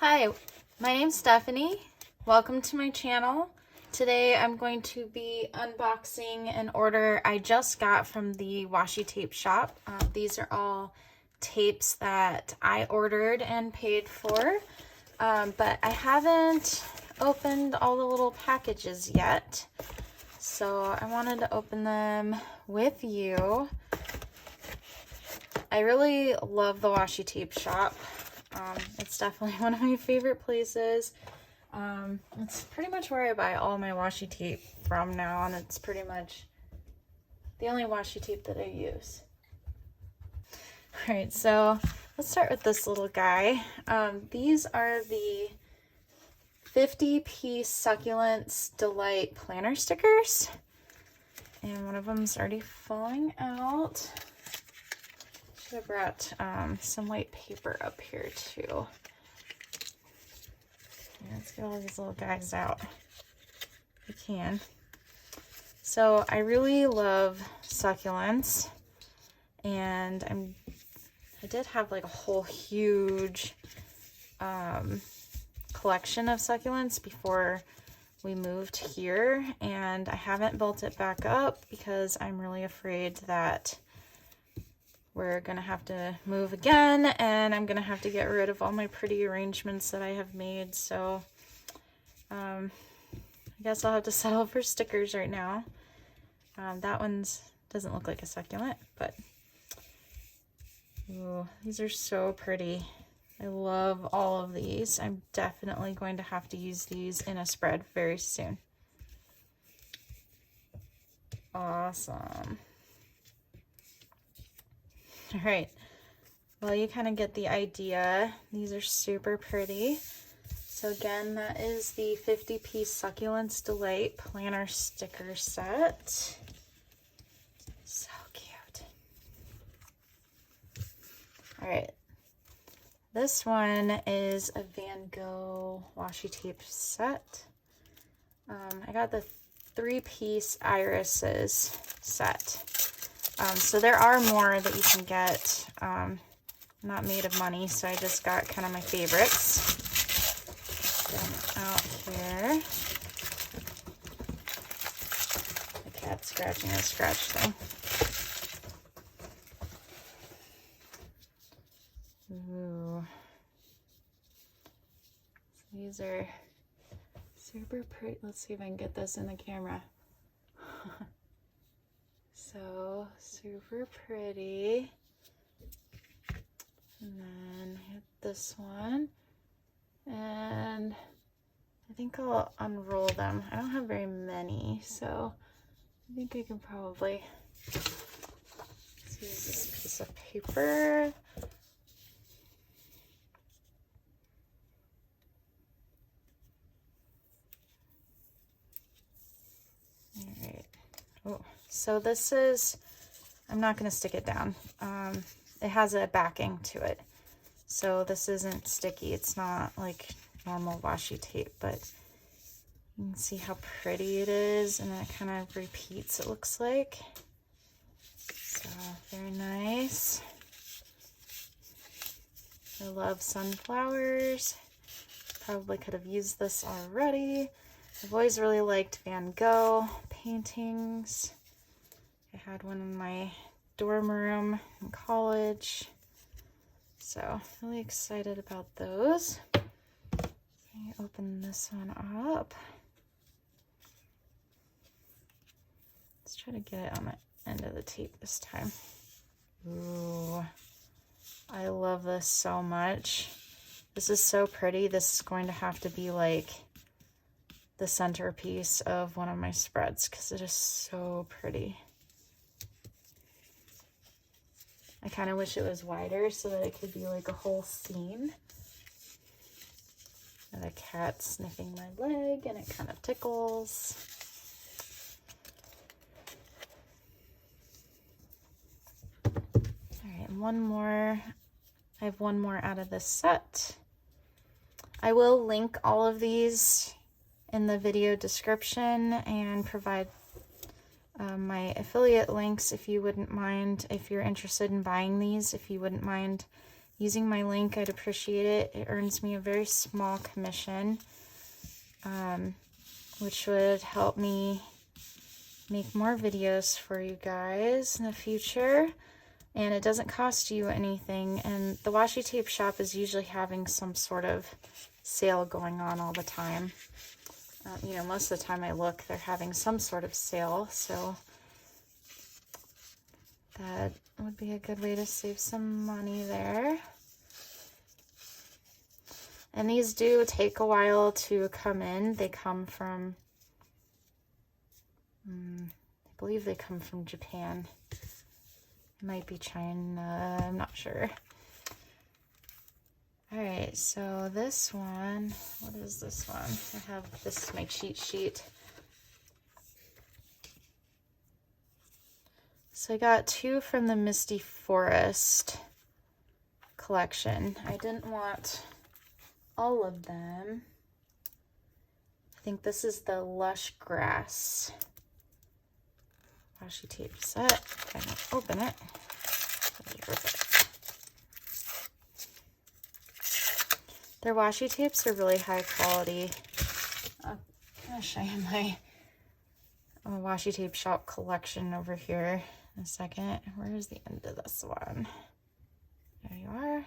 Hi, my name's Stephanie. Welcome to my channel. Today I'm going to be unboxing an order I just got from the Washi tape shop. These are all tapes that I ordered and paid for, but I haven't opened all the little packages yet. So I wanted to open them with you. I really love the Washi tape shop. It's definitely one of my favorite places. It's pretty much where I buy all my washi tape from now, and it's pretty much the only washi tape that I use. Alright, so let's start with this little guy. These are the 50-piece Succulents Delight planner stickers, and one of them's already falling out. I brought some white paper up here too. Let's get all these little guys out if we can. So I really love succulents, and I did have like a whole huge collection of succulents before we moved here, and I haven't built it back up because I'm really afraid that we're gonna have to move again, and I'm gonna have to get rid of all my pretty arrangements that I have made. So I guess I'll have to settle for stickers right now. That one's doesn't look like a succulent, but ooh, these are so pretty. I love all of these. I'm definitely going to have to use these in a spread very soon. Awesome. All right, well, you kind of get the idea. These are super pretty. So again, that is the 50-piece Succulents Delight planner sticker set. So cute. All right, this one is a Van Gogh washi tape set. I got the 3-piece irises set. So there are more that you can get, not made of money, so I just got kind of my favorites. Get them out here. The cat's scratching a scratch thing. Ooh. So these are super pretty. Let's see if I can get this in the camera. So super pretty. And then hit this one, and I think I'll unroll them. I don't have very many, so I think I can probably use this piece of paper. All right. Oh. So this is, I'm not going to stick it down. It has a backing to it. So this isn't sticky. It's not like normal washi tape, but you can see how pretty it is, and it kind of repeats, it looks like. So very nice. I love sunflowers. Probably could have used this already. I've always really liked Van Gogh paintings. I had one in my dorm room in college, so really excited about those. Let me open this one up. Let's try to get it on the end of the tape this time. Ooh, I love this so much. This is so pretty. This is going to have to be like the centerpiece of one of my spreads because it is so pretty. I kind of wish it was wider so that it could be like a whole scene. And a cat sniffing my leg, and it kind of tickles. All right, and one more. I have one more out of this set. I will link all of these in the video description and provide my affiliate links if you wouldn't mind, if you're interested in buying these, if you wouldn't mind using my link, I'd appreciate it. It earns me a very small commission, which would help me make more videos for you guys in the future. And it doesn't cost you anything. And the washi tape shop is usually having some sort of sale going on all the time. You know, most of the time I look, they're having some sort of sale. So that would be a good way to save some money there. And these do take a while to come in. They come from, I believe they come from Japan. It might be China, I'm not sure. All right, so this one, what is this one? I have, this is my cheat sheet. So I got 2 from the Misty Forest collection. I didn't want all of them. I think this is the Lush Grass washi tape set. If I can open it, I'll rip it. Their washi tapes are really high quality. I'm gonna show you my washi tape shop collection over here in a second. Where is the end of this one? There you are.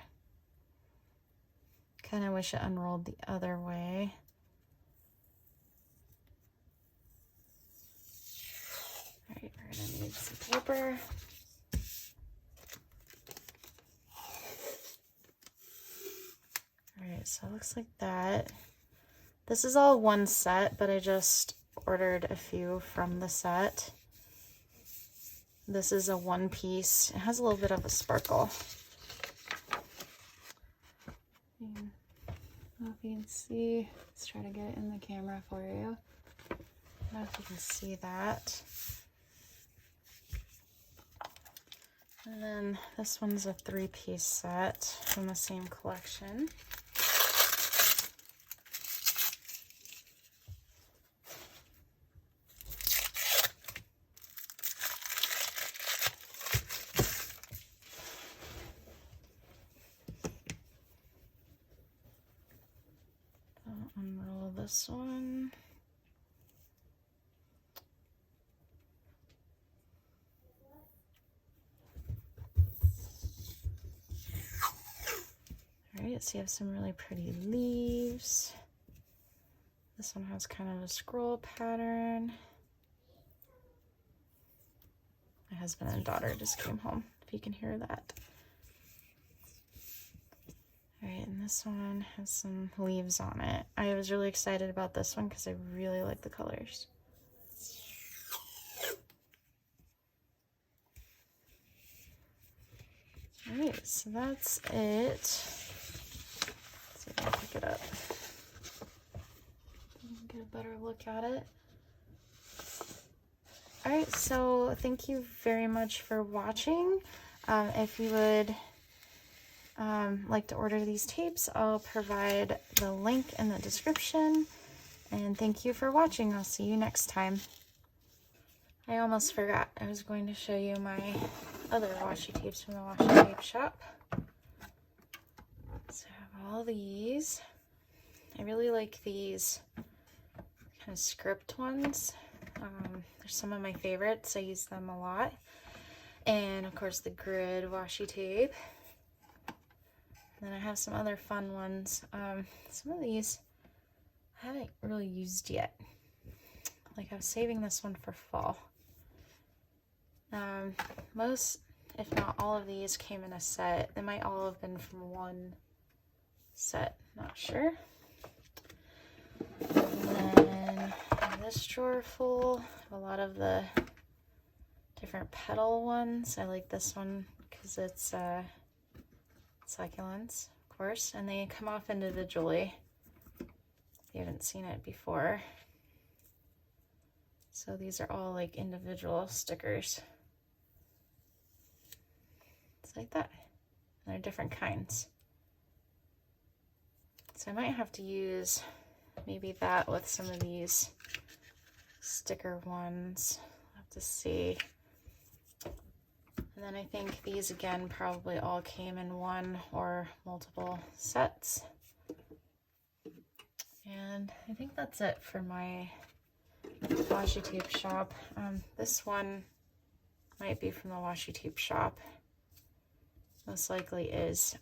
Kind of wish it unrolled the other way. All right, we're gonna need some paper. All right, so it looks like that. This is all one set, but I just ordered a few from the set. This is a one piece. It has a little bit of a sparkle. I don't know if you can see. Let's try to get it in the camera for you. I don't know if you can see that. And then this one's a 3-piece set from the same collection. I'll unroll this one. Alright, so you have some really pretty leaves. This one has kind of a scroll pattern. My husband and daughter just came home, if you can hear that. Alright, and this one has some leaves on it. I was really excited about this one because I really like the colors. Alright, so that's it. Let's see if I can pick it up. Get a better look at it. Alright, so thank you very much for watching. If you would like to order these tapes, I'll provide the link in the description. And thank you for watching. I'll see you next time. I almost forgot. I was going to show you my other washi tapes from the washi tape shop. So I have all these. I really like these kind of script ones. They're some of my favorites. I use them a lot. And of course the grid washi tape. And then I have some other fun ones. Some of these I haven't really used yet. Like I was saving this one for fall. Most, if not all of these came in a set. They might all have been from one set, not sure. And then this drawer full of a lot of the different petal ones. I like this one because it's succulents, of course, and they come off individually if you haven't seen it before. So these are all like individual stickers. It's like that. And they're different kinds. So I might have to use maybe that with some of these sticker ones. I'll have to see. And then I think these again probably all came in one or multiple sets. And I think that's it for my washi tape shop. This one might be from the washi tape shop. Most likely is,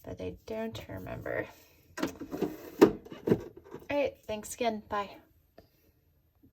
but I don't remember. All right, thanks again. Bye.